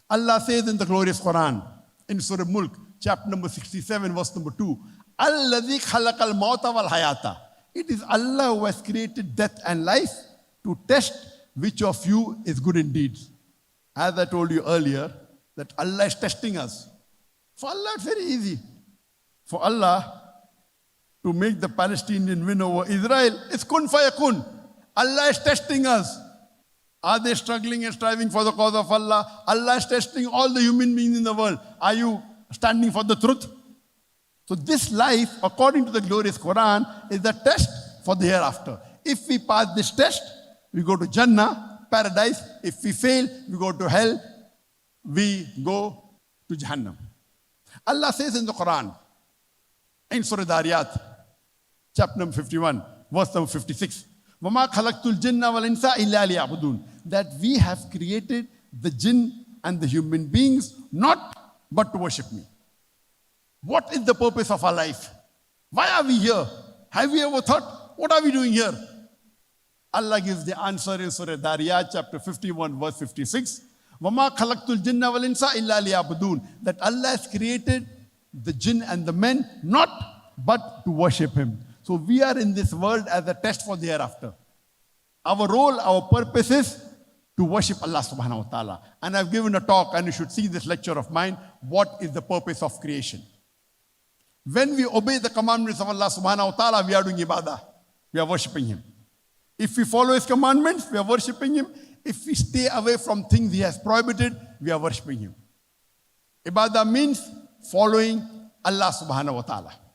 Allah says in the glorious Quran, in Surah Mulk, chapter number 67, verse number 2, Alladhi khalaqal mauta wal hayata. It is Allah who has created death and life to test which of you is good in deeds. As I told you earlier, that Allah is testing us. For Allah, it's very easy. For Allah to make the Palestinian win over Israel, it's kun fayakun. Allah is testing us. Are they struggling and striving for the cause of Allah? Allah is testing all the human beings in the world. Are you standing for the truth? So this life, according to the glorious Quran, is the test for the hereafter. If we pass this test, we go to Jannah, paradise. If we fail, we go to hell. We go to Jahannam. Allah says in the Quran, in Surah Dariyat, chapter number 51, verse number 56, وَمَا خَلَقْتُ الْجِنَّ وَالْإِنسَ إِلَّا لِيَعْبُدُونَ. That we have created the jinn and the human beings not but to worship me. What is the purpose of our life? Why are we here? Have we ever thought, what are we doing here? Allah gives the answer in Surah Dariyat, chapter 51, verse 56. وَمَا خَلَقْتُ الْجِنَّ وَالْإِنسَ إِلَّا لِيَعْبُدُونَ. That Allah has created the jinn and the men not but to worship Him. So we are in this world as a test for the hereafter. Our role, our purpose is to worship Allah subhanahu wa ta'ala. And I've given a talk, and you should see this lecture of mine, what is the purpose of creation. When we obey the commandments of Allah subhanahu wa ta'ala, we are doing ibadah. We are worshipping Him. If we follow His commandments, we are worshipping Him. If we stay away from things He has prohibited, we are worshipping Him. Ibadah means following Allah subhanahu wa ta'ala.